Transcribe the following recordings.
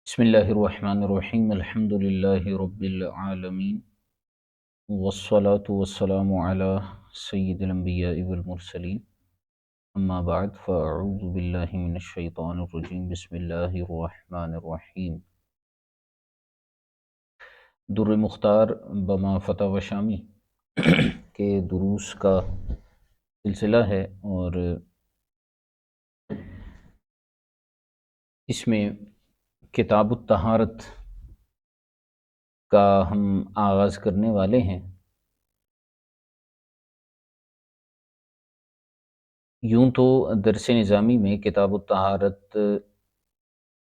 بسم اللہ الرحمن الرحیم الحمد للہ رب العالمین والصلاة والسلام علی سید الانبیاء والمرسلین اما بعد فاعوذ باللہ من الشیطان الرجیم بسم اللہ الرحمن الرحیم در مختار بما فتح شامی کے دروس کا سلسلہ ہے، اور اس میں کتاب الطہارت کا ہم آغاز کرنے والے ہیں۔ یوں تو درس نظامی میں کتاب الطہارت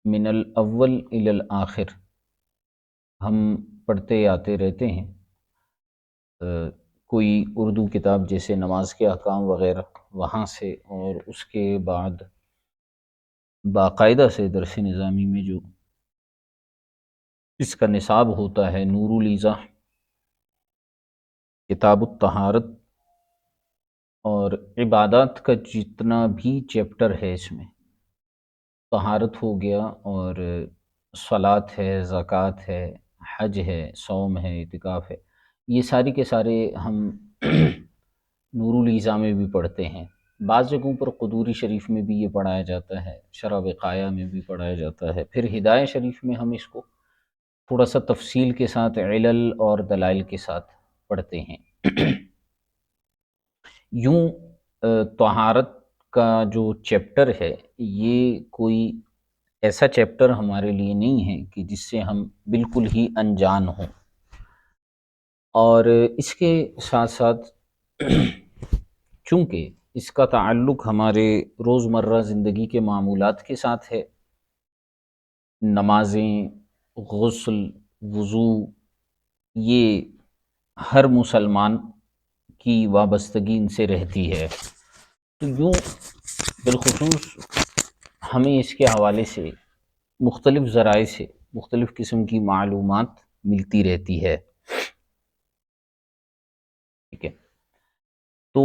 من الاول الی الآخر ہم پڑھتے آتے رہتے ہیں۔ کوئی اردو کتاب جیسے نماز کے احکام وغیرہ وہاں سے، اور اس کے بعد باقاعدہ سے درس نظامی میں جو اس کا نصاب ہوتا ہے، نور الایضاح، کتاب الطہارت، اور عبادات کا جتنا بھی چیپٹر ہے اس میں، طہارت ہو گیا، اور صلاۃ ہے، زکوٰۃ ہے، حج ہے، صوم ہے، اعتکاف ہے، یہ ساری کے سارے ہم نور الایضاح میں بھی پڑھتے ہیں۔ بعض جگہوں پر قدوری شریف میں بھی یہ پڑھایا جاتا ہے، شرح وقایہ میں بھی پڑھایا جاتا ہے، پھر ہدایہ شریف میں ہم اس کو تھوڑا سا تفصیل کے ساتھ علل اور دلائل کے ساتھ پڑھتے ہیں۔ یوں طہارت کا جو چیپٹر ہے، یہ کوئی ایسا چیپٹر ہمارے لیے نہیں ہے کہ جس سے ہم بالکل ہی انجان ہوں، اور اس کے ساتھ ساتھ چونکہ اس کا تعلق ہمارے روزمرہ زندگی کے معمولات کے ساتھ ہے، نمازیں، غسل، وضو، یہ ہر مسلمان کی وابستگی ان سے رہتی ہے، تو یوں بالخصوص ہمیں اس کے حوالے سے مختلف ذرائع سے مختلف قسم کی معلومات ملتی رہتی ہے۔ ٹھیک ہے، تو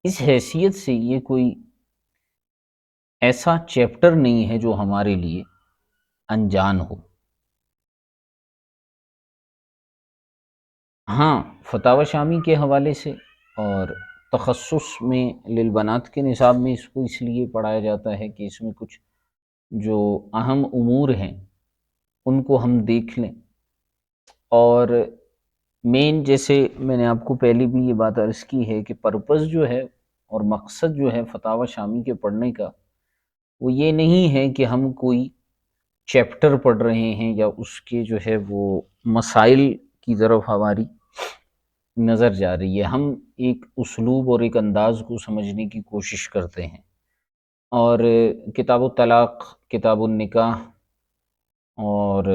اس حیثیت سے یہ کوئی ایسا چیپٹر نہیں ہے جو ہمارے لیے انجان ہو۔ ہاں، فتاوی شامی کے حوالے سے اور تخصص میں للبنات کے نصاب میں اس کو اس لیے پڑھایا جاتا ہے کہ اس میں کچھ جو اہم امور ہیں ان کو ہم دیکھ لیں، اور مین جیسے میں نے آپ کو پہلے بھی یہ بات عرض کی ہے کہ پرپز جو ہے اور مقصد جو ہے فتاوی شامی کے پڑھنے کا، وہ یہ نہیں ہے کہ ہم کوئی چیپٹر پڑھ رہے ہیں یا اس کے جو ہے وہ مسائل کی طرف ہماری نظر جا رہی ہے، ہم ایک اسلوب اور ایک انداز کو سمجھنے کی کوشش کرتے ہیں۔ اور کتاب الطلاق، کتاب النکاح اور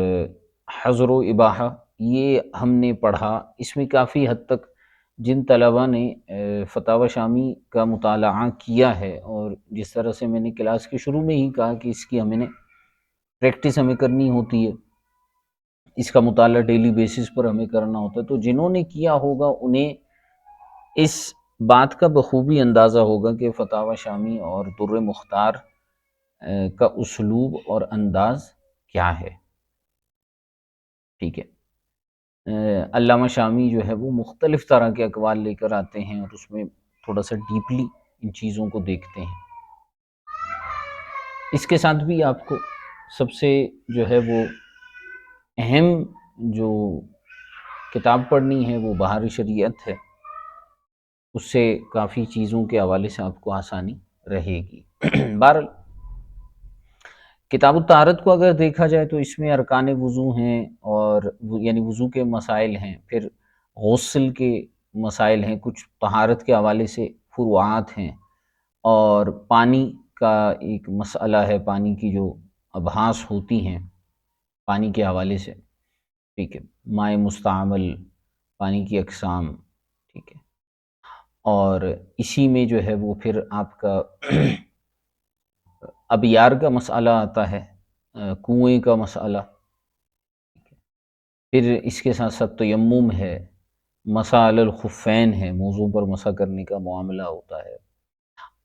حظر و اباحہ، یہ ہم نے پڑھا۔ اس میں کافی حد تک جن طلباء نے فتاوی شامی کا مطالعہ کیا ہے، اور جس طرح سے میں نے کلاس کے شروع میں ہی کہا کہ اس کی ہمیں پریکٹس ہمیں کرنی ہوتی ہے، اس کا مطالعہ ڈیلی بیسس پر ہمیں کرنا ہوتا ہے، تو جنہوں نے کیا ہوگا انہیں اس بات کا بخوبی اندازہ ہوگا کہ فتاوی شامی اور در مختار کا اسلوب اور انداز کیا ہے۔ ٹھیک ہے، علامہ شامی جو ہے وہ مختلف طرح کے اقوال لے کر آتے ہیں، اور اس میں تھوڑا سا ڈیپلی ان چیزوں کو دیکھتے ہیں۔ اس کے ساتھ بھی آپ کو سب سے جو ہے وہ اہم جو کتاب پڑھنی ہے وہ بہار شریعت ہے، اس سے کافی چیزوں کے حوالے سے آپ کو آسانی رہے گی۔ بہرحال کتاب الطہارت کو اگر دیکھا جائے تو اس میں ارکان وضو ہیں، اور یعنی وضو کے مسائل ہیں، پھر غسل کے مسائل ہیں، کچھ طہارت کے حوالے سے فروعات ہیں، اور پانی کا ایک مسئلہ ہے، پانی کی جو ابحاث ہوتی ہیں پانی کے حوالے سے۔ ٹھیک ہے، مائع مستعمل، پانی کی اقسام، ٹھیک ہے، اور اسی میں جو ہے وہ پھر آپ کا ابیار کا مسئلہ آتا ہے، کنویں کا مسئلہ، پھر اس کے ساتھ ساتھ تیمم ہے، مسح علی الخفین ہے، موضوع پر مسح کرنے کا معاملہ ہوتا ہے،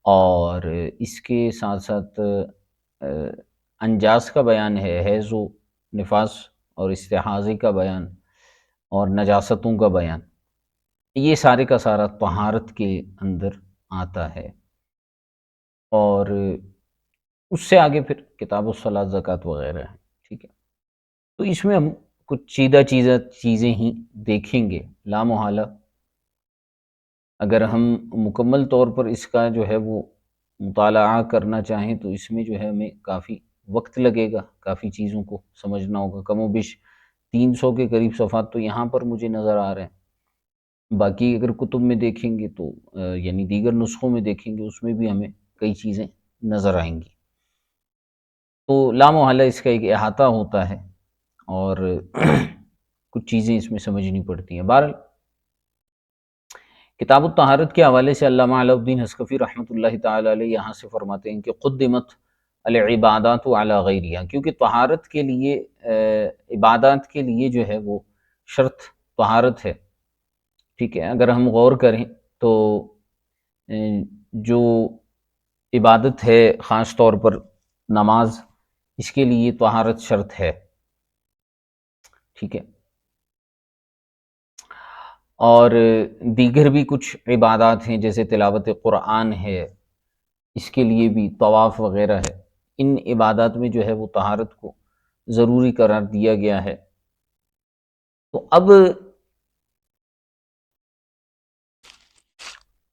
اور اس کے ساتھ ساتھ انجاز کا بیان ہے، حیض و نفاس اور استحاضے کا بیان اور نجاستوں کا بیان، یہ سارے کا سارا طہارت کے اندر آتا ہے۔ اور اس سے آگے پھر کتاب الصلاۃ، زکوٰۃ وغیرہ ہے، ٹھیک ہے۔ تو اس میں ہم کچھ چیزیں ہی دیکھیں گے، لا محالہ اگر ہم مکمل طور پر اس کا جو ہے وہ مطالعہ کرنا چاہیں تو اس میں جو ہے ہمیں کافی وقت لگے گا، کافی چیزوں کو سمجھنا ہوگا۔ کم و بیش 300 کے قریب صفحات تو یہاں پر مجھے نظر آ رہے ہیں، باقی اگر کتب میں دیکھیں گے تو یعنی دیگر نسخوں میں دیکھیں گے، اس میں بھی ہمیں کئی چیزیں نظر آئیں گی۔ تو لا محالہ اس کا ایک احاطہ ہوتا ہے اور کچھ چیزیں اس میں سمجھنی پڑتی ہیں۔ بہرحال کتاب الطہارت کے حوالے سے علامہ علاء الدین حصکفی رحمۃ اللہ تعالی علیہ یہاں سے فرماتے ہیں کہ قدمت العبادات علی غیرہا، کیونکہ طہارت کے لیے عبادات کے لیے جو ہے وہ شرط طہارت ہے، ٹھیک ہے۔ اگر ہم غور کریں تو جو عبادت ہے خاص طور پر نماز، اس کے لیے طہارت شرط ہے، ٹھیک ہے۔ اور دیگر بھی کچھ عبادات ہیں جیسے تلاوت قرآن ہے، اس کے لیے بھی طواف وغیرہ ہے، ان عبادات میں جو ہے وہ طہارت کو ضروری قرار دیا گیا ہے۔ تو اب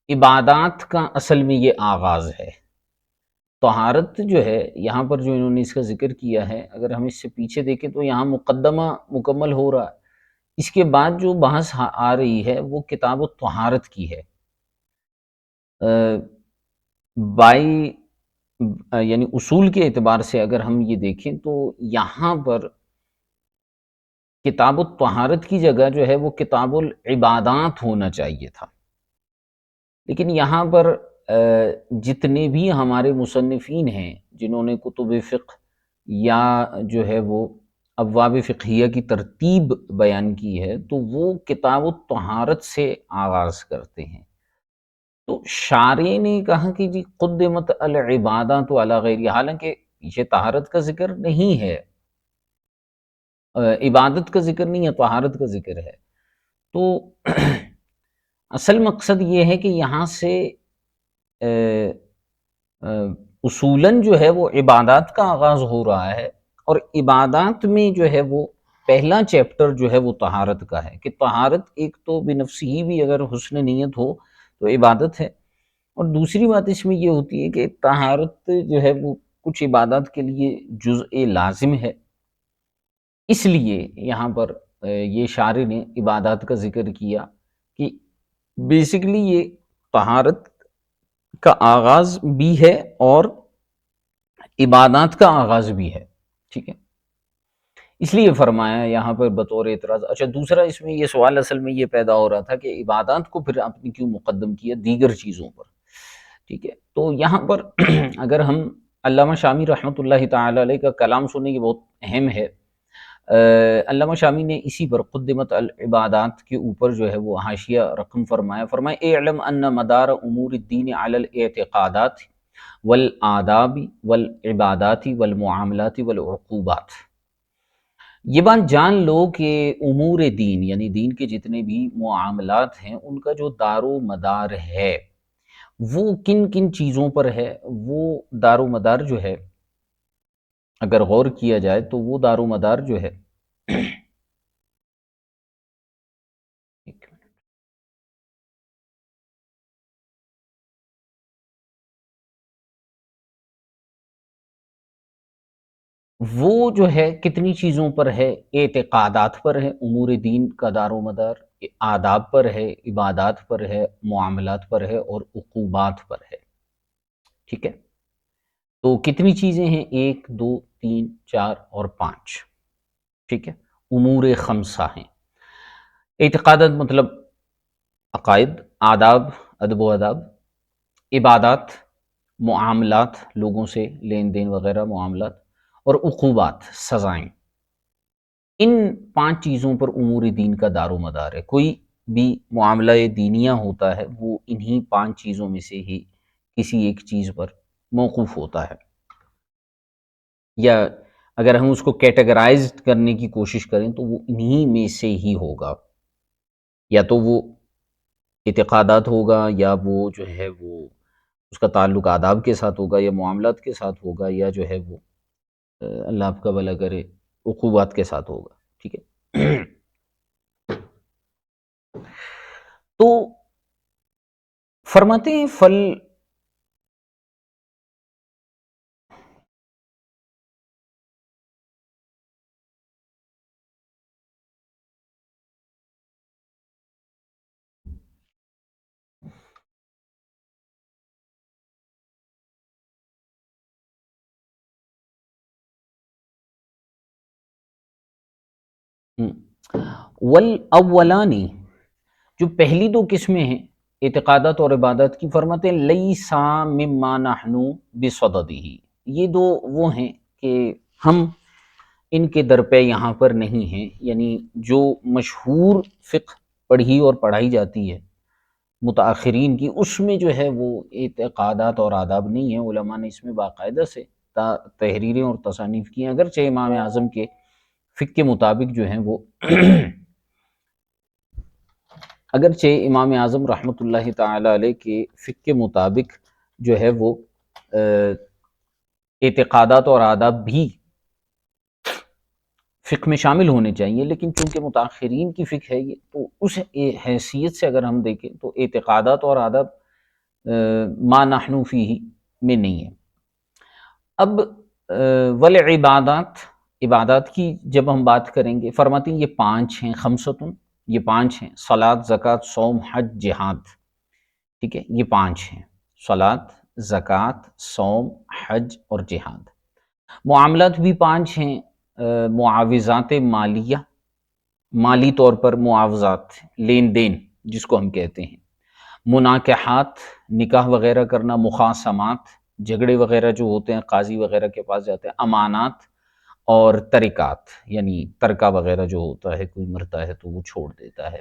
عبادات کا اصل میں یہ آغاز ہے۔ طہارت جو ہے یہاں پر جو انہوں نے اس کا ذکر کیا ہے، اگر ہم اس سے پیچھے دیکھیں تو یہاں مقدمہ مکمل ہو رہا ہے، اس کے بعد جو بحث آ رہی ہے وہ کتاب الطہارت کی ہے۔ بائی یعنی اصول کے اعتبار سے اگر ہم یہ دیکھیں تو یہاں پر کتاب الطہارت کی جگہ جو ہے وہ کتاب العبادات ہونا چاہیے تھا، لیکن یہاں پر جتنے بھی ہمارے مصنفین ہیں جنہوں نے کتب فقہ یا جو ہے وہ ابواب فقہیہ کی ترتیب بیان کی ہے تو وہ کتاب الطہارت سے آغاز کرتے ہیں۔ تو شارح نے کہا کہ جی قدمت العبادات علی غیرہا، حالانکہ پیچھے طہارت کا ذکر نہیں ہے، عبادت کا ذکر نہیں ہے، طہارت کا ذکر ہے۔ تو اصل مقصد یہ ہے کہ یہاں سے اصولاً جو ہے وہ عبادات کا آغاز ہو رہا ہے، اور عبادات میں جو ہے وہ پہلا چیپٹر جو ہے وہ طہارت کا ہے، کہ طہارت ایک تو بنفسی ہی بھی اگر حسن نیت ہو تو عبادت ہے، اور دوسری بات اس میں یہ ہوتی ہے کہ طہارت جو ہے وہ کچھ عبادات کے لیے جزء لازم ہے، اس لیے یہاں پر یہ شارح نے عبادات کا ذکر کیا کہ بیسیکلی یہ طہارت کا آغاز بھی ہے اور عبادات کا آغاز بھی ہے، ٹھیک ہے۔ اس لیے فرمایا یہاں پر بطور اعتراض۔ اچھا، دوسرا اس میں یہ سوال اصل میں یہ پیدا ہو رہا تھا کہ عبادات کو پھر آپ نے کیوں مقدم کیا دیگر چیزوں پر، ٹھیک ہے۔ تو یہاں پر اگر ہم علامہ شامی رحمۃ اللہ تعالی علیہ کا کلام سنیں، یہ بہت اہم ہے۔ علامہ شامی نے اسی پر قدمت العبادات کے اوپر جو ہے وہ حاشیہ رقم فرمایا اعلم ان مدار امور الدین علی الاعتقادات والآداب والعبادات والمعاملات والعقوبات، یہ بات جان لو کہ امور دین یعنی دین کے جتنے بھی معاملات ہیں ان کا جو دار و مدار ہے وہ کن کن چیزوں پر ہے، وہ دار و مدار جو ہے اگر غور کیا جائے تو وہ دار و مدار جو ہے ایک منٹ، وہ جو ہے کتنی چیزوں پر ہے، اعتقادات پر ہے، امور دین کا دار و مدار آداب پر ہے، عبادات پر ہے، معاملات پر ہے اور عقوبات پر ہے، ٹھیک ہے۔ تو کتنی چیزیں ہیں، 1 2 3 4 اور 5، ٹھیک ہے، امور خمسہ ہیں۔ اعتقادات مطلب عقائد، آداب ادب و آداب، عبادات معاملات لوگوں سے لین دین وغیرہ معاملات، اور عقوبات سزائیں۔ ان 5 چیزوں پر امور دین کا دار و مدار ہے، کوئی بھی معاملہ دینیہ ہوتا ہے وہ انہی 5 چیزوں میں سے ہی کسی ایک چیز پر موقوف ہوتا ہے۔ یا اگر ہم اس کو کیٹیگرائز کرنے کی کوشش کریں تو وہ انہی میں سے ہی ہوگا، یا تو وہ اعتقادات ہوگا، یا وہ جو ہے وہ اس کا تعلق آداب کے ساتھ ہوگا، یا معاملات کے ساتھ ہوگا، یا جو ہے وہ اللہ آپ کا بھلا کرے عقوبات کے ساتھ ہوگا، ٹھیک ہے۔ تو فرماتے ہیں فل والاولانی، جو پہلی دو قسمیں ہیں اعتقادات اور عبادت کی، فرماتے ہیں لیسا مما نحن بصددہ، یہ دو وہ ہیں کہ ہم ان کے در پہ یہاں پر نہیں ہیں، یعنی جو مشہور فقہ پڑھی اور پڑھائی جاتی ہے متاخرین کی، اس میں جو ہے وہ اعتقادات اور آداب نہیں ہیں۔ علماء نے اس میں باقاعدہ سے تحریریں اور تصانیف کی ہیں، اگرچہ امام اعظم کے فقہ کے مطابق جو ہیں وہ اگرچہ امام اعظم رحمۃ اللہ تعالی علیہ کے فقہ کے مطابق جو ہے وہ اعتقادات اور آداب بھی فقہ میں شامل ہونے چاہیے، لیکن چونکہ متاخرین کی فقہ ہے یہ، تو اس حیثیت سے اگر ہم دیکھیں تو اعتقادات اور آداب ما نحن فیہ میں نہیں ہے۔ اب والعبادات، عبادات کی جب ہم بات کریں گے، فرماتے ہیں یہ پانچ ہیں، خمستن، یہ پانچ ہیں، صلاۃ، زکوٰۃ، صوم، حج، جہاد، ٹھیک ہے، یہ پانچ ہیں، صلاۃ، زکوٰۃ، صوم، حج اور جہاد۔ معاملات بھی پانچ ہیں، معاوضات مالیہ، مالی طور پر معاوضات، لین دین جس کو ہم کہتے ہیں، مناکحات، نکاح وغیرہ کرنا، مخاصمات، جھگڑے وغیرہ جو ہوتے ہیں قاضی وغیرہ کے پاس جاتے ہیں، امانات، اور ترکات، یعنی ترکہ وغیرہ جو ہوتا ہے، کوئی مرتا ہے تو وہ چھوڑ دیتا ہے۔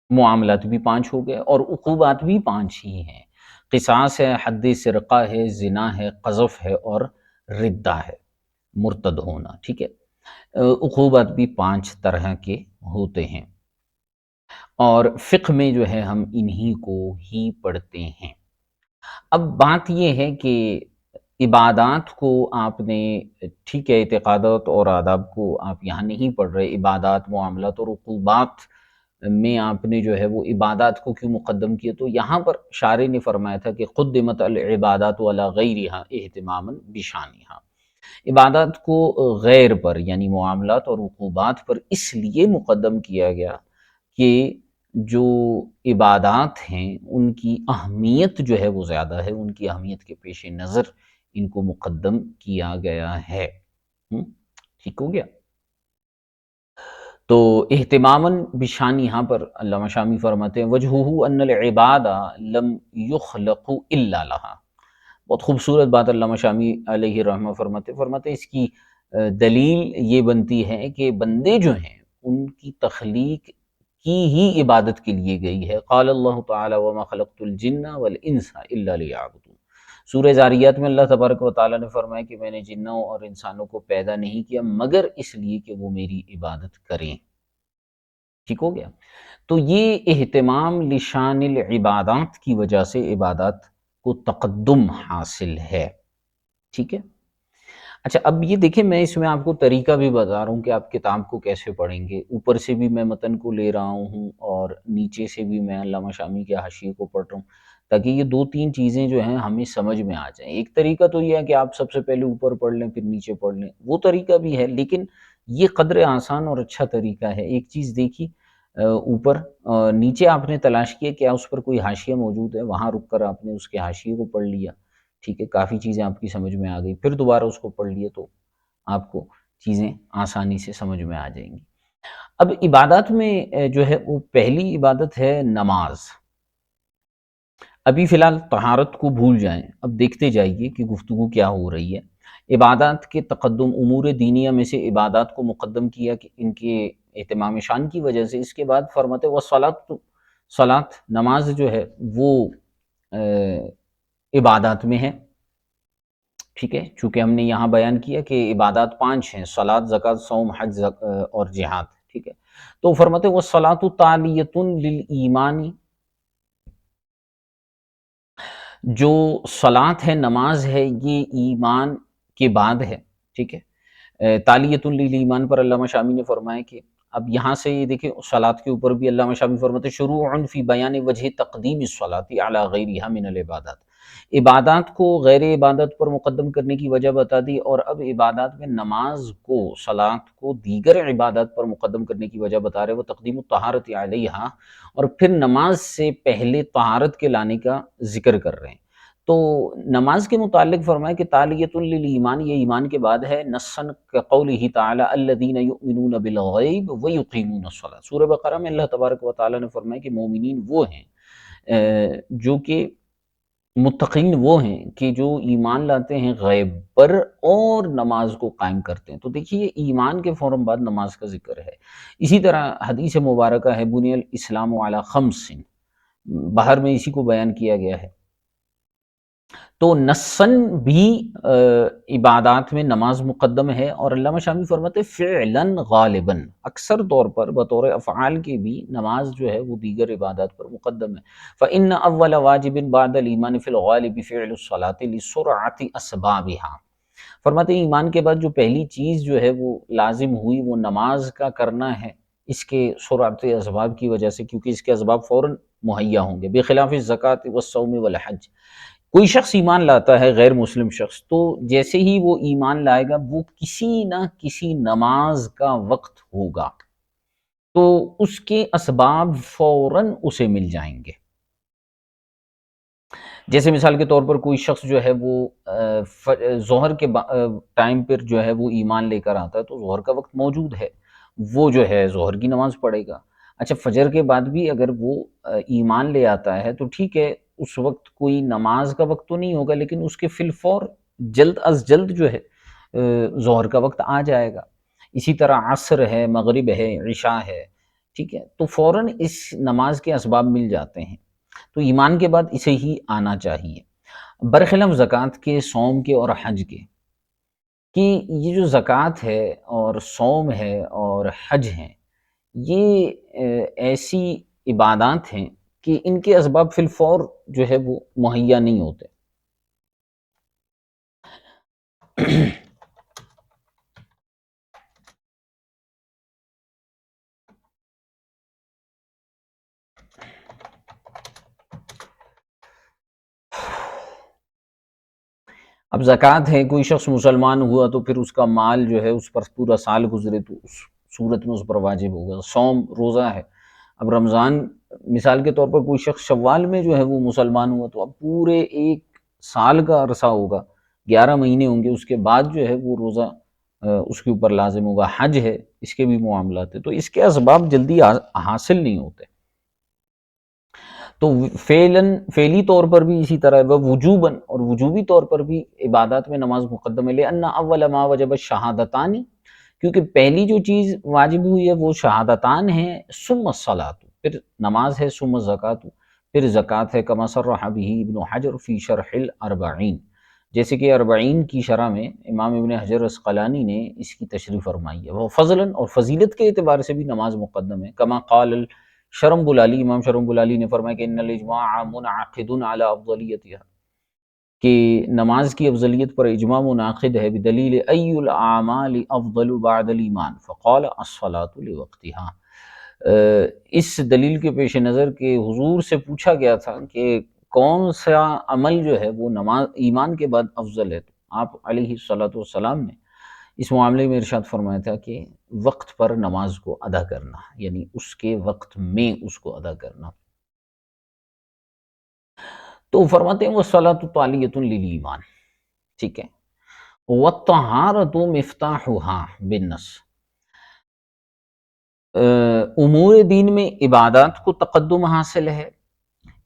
معاملات بھی پانچ ہو گئے، اور عقوبات بھی پانچ ہی ہیں، قصاص ہے، حد سرقہ ہے، زنا ہے، قذف ہے، اور ردہ ہے، مرتد ہونا، ٹھیک ہے۔ عقوبات بھی پانچ طرح کے ہوتے ہیں، اور فقہ میں جو ہے ہم انہی کو ہی پڑھتے ہیں۔ اب بات یہ ہے کہ عبادات کو آپ نے، ٹھیک ہے، اعتقادات اور آداب کو آپ یہاں نہیں پڑھ رہے، عبادات، معاملات اور عقوبات میں آپ نے جو ہے وہ عبادات کو کیوں مقدم کیا؟ تو یہاں پر شارح نے فرمایا تھا کہ قدمت العبادات علی غیرہا اہتماما بشانہا، عبادات کو غیر پر یعنی معاملات اور عقوبات پر اس لیے مقدم کیا گیا کہ جو عبادات ہیں ان کی اہمیت جو ہے وہ زیادہ ہے، ان کی اہمیت کے پیش نظر ان کو مقدم کیا گیا ہے۔ ٹھیک ہو گیا؟ تو اہتماماً بشان، یہاں پر علامہ شامی فرماتے ہیں وجہہ ان العباد لم یخلق الا لہا، بہت خوبصورت بات علامہ شامی علیہ رحمہ فرماتے ہیں اس کی دلیل یہ بنتی ہے کہ بندے جو ہیں ان کی تخلیق کی ہی عبادت کے لیے گئی ہے۔ قال اللہ تعالی وما خلقت الجن والانس الا لیعبدون، سورہ زاریات میں اللہ تبارک و تعالیٰ نے فرمایا کہ میں نے جنوں اور انسانوں کو پیدا نہیں کیا مگر اس لیے کہ وہ میری عبادت کریں۔ ٹھیک ہو گیا؟ تو یہ اہتمام لشان العبادات کی وجہ سے عبادات کو تقدم حاصل ہے، ٹھیک ہے۔ اچھا، اب یہ دیکھیں، میں اس میں آپ کو طریقہ بھی بتا رہا ہوں کہ آپ کتاب کو کیسے پڑھیں گے۔ اوپر سے بھی میں متن کو لے رہا ہوں اور نیچے سے بھی میں علامہ شامی کے حاشیے کو پڑھ رہا ہوں، تاکہ یہ دو تین چیزیں جو ہیں ہمیں سمجھ میں آ جائیں۔ ایک طریقہ تو یہ ہے کہ آپ سب سے پہلے اوپر پڑھ لیں پھر نیچے پڑھ لیں، وہ طریقہ بھی ہے، لیکن یہ قدر آسان اور اچھا طریقہ ہے۔ ایک چیز دیکھی، اوپر نیچے آپ نے تلاش کیا کیا اس پر کوئی حاشیہ موجود ہے، وہاں رک کر آپ نے اس کے حاشیے کو پڑھ لیا، ٹھیک ہے، کافی چیزیں آپ کی سمجھ میں آ گئی، پھر دوبارہ اس کو پڑھ لیے تو آپ کو چیزیں آسانی سے سمجھ میں آ جائیں گی۔ اب عبادات میں جو ہے وہ پہلی عبادت ہے نماز۔ ابھی فی الحال طہارت کو بھول جائیں، اب دیکھتے جائیے کہ گفتگو کیا ہو رہی ہے۔ عبادات کے تقدم، امور دینیہ میں سے عبادات کو مقدم کیا کہ ان کے اہتمام شان کی وجہ سے۔ اس کے بعد فرماتے والصلاۃ، صلاۃ، نماز جو ہے وہ عبادات میں ہے، ٹھیک ہے، چونکہ ہم نے یہاں بیان کیا کہ عبادات 5 ہیں: صلاۃ، زکوٰۃ، صوم، حج اور جہاد، ٹھیک ہے۔ تو فرماتے ہیں وَالصَّلَاةُ تَعْلِیَةٌ لِلْایمان، جو صلاۃ ہے، نماز ہے، یہ ایمان کے بعد ہے، ٹھیک ہے۔ تالیۃ للایمان پر علامہ شامی نے فرمایا کہ اب یہاں سے یہ دیکھیں صلاۃ کے اوپر بھی علامہ شامی فرماتے ہیں شروع فی بیان وجہ تقدیم الصلاۃ علی غیرہا من العبادات، عبادات کو غیر عبادت پر مقدم کرنے کی وجہ بتا دی، اور اب عبادات میں نماز کو، صلاۃ کو دیگر عبادات پر مقدم کرنے کی وجہ بتا رہے وہ تقدیم الطہارۃ علیہا، اور پھر نماز سے پہلے طہارت کے لانے کا ذکر کر رہے ہیں۔ تو نماز کے متعلق فرمایا کہ تالیۃ للایمان، یہ ایمان کے بعد ہے، نصاً کقولہ تعالی الذین یؤمنون بالغیب ویقیمون الصلاۃ، سورہ بقرہ میں اللہ تبارک و تعالی نے فرمایا کہ مومنین وہ ہیں جو کہ متقین وہ ہیں کہ جو ایمان لاتے ہیں غیب پر اور نماز کو قائم کرتے ہیں۔ تو دیکھیے ایمان کے فوراً بعد نماز کا ذکر ہے۔ اسی طرح حدیث مبارکہ ہے بنی الاسلام علی خمس، باہر میں اسی کو بیان کیا گیا ہے۔ تو نصاً بھی عبادات میں نماز مقدم ہے، اور علامہ شامی فرماتے ہیں فعلاً غالباً، اکثر طور پر بطور افعال کے بھی نماز جو ہے وہ دیگر عبادات پر مقدم ہے۔ فإن أول واجب بعد الإيمان في الغالب فعل الصلاة لسرعة أسبابها، فرماتے ہیں ایمان کے بعد جو پہلی چیز جو ہے وہ لازم ہوئی وہ نماز کا کرنا ہے، اس کے سرعت اسباب کی وجہ سے، کیونکہ اس کے اسباب فوراً مہیا ہوں گے۔ بخلاف الزکوٰۃ والصوم والحج، کوئی شخص ایمان لاتا ہے غیر مسلم شخص، تو جیسے ہی وہ ایمان لائے گا وہ کسی نہ کسی نماز کا وقت ہوگا، تو اس کے اسباب فوراً اسے مل جائیں گے۔ جیسے مثال کے طور پر کوئی شخص جو ہے وہ ظہر کے ٹائم پر جو ہے وہ ایمان لے کر آتا ہے، تو ظہر کا وقت موجود ہے، وہ جو ہے ظہر کی نماز پڑھے گا۔ اچھا، فجر کے بعد بھی اگر وہ ایمان لے آتا ہے تو ٹھیک ہے، اس وقت کوئی نماز کا وقت تو نہیں ہوگا، لیکن اس کے فی الفور جلد از جلد جو ہے ظہر کا وقت آ جائے گا۔ اسی طرح عصر ہے، مغرب ہے، عشاء ہے، ٹھیک ہے، تو فوراً اس نماز کے اسباب مل جاتے ہیں۔ تو ایمان کے بعد اسے ہی آنا چاہیے، برخلاف زکوٰۃ کے، صوم کے اور حج کے، کہ یہ جو زکوٰۃ ہے اور صوم ہے اور حج ہیں، یہ ایسی عبادات ہیں کہ ان کے اسباب فی الفور جو ہے وہ مہیا نہیں ہوتے۔ اب زکوٰۃ ہے، کوئی شخص مسلمان ہوا تو پھر اس کا مال جو ہے اس پر پورا سال گزرے تو اس صورت میں اس پر واجب ہوگا۔ صوم، روزہ ہے، اب رمضان مثال کے طور پر کوئی شخص شوال میں جو ہے وہ مسلمان ہوا تو اب پورے ایک سال کا عرصہ ہوگا، 11 مہینے ہوں گے، اس کے بعد جو ہے وہ روزہ اس کے اوپر لازم ہوگا۔ حج ہے، اس کے بھی معاملات ہیں، تو اس کے اسباب جلدی حاصل نہیں ہوتے۔ تو فعلی طور پر بھی اسی طرح ہے، وجوباً اور وجوبی طور پر بھی عبادات میں نماز مقدم ہے، لأن اول ما وجب الشہادتان، کیونکہ پہلی جو چیز واجب ہوئی ہے وہ شہادتان ہیں، ثم الصلاۃ، پھر نماز ہے، ثم الزکوٰۃ، پھر زکوٰۃ ہے، کما صرح بہ ابن حجر فی شرح الاربعین، جیسے کہ اربعین کی شرح میں امام ابن حجر عسقلانی نے اس کی تشریح فرمائی ہے۔ وہ فضلاً اور فضیلت کے اعتبار سے بھی نماز مقدم ہے، کما قال شرم بلالی، امام شرم بلالی نے فرمایا کہ ان الاجماع منعقد علی افضلیتها، کہ نماز کی افضلیت پر اجماع منعقد ہے، بدلیل ای الاعمال افضل بعد الایمان فقال الصلاۃ لوقتها، اس دلیل کے پیش نظر کہ حضور سے پوچھا گیا تھا کہ کون سا عمل جو ہے وہ نماز ایمان کے بعد افضل ہے، تو آپ علیہ الصلاۃ والسلام نے اس معاملے میں ارشاد فرمایا تھا کہ وقت پر نماز کو ادا کرنا، یعنی اس کے وقت میں اس کو ادا کرنا۔ تو فرماتے ہیں وَالصَّلَاةُ طَالِيَةٌ لِلْإِيمَانِ، ٹھیک ہے، وَالطَّہَارَةُ مِفْتَاحُهَا بالنص، امور دین میں عبادات کو تقدم حاصل ہے،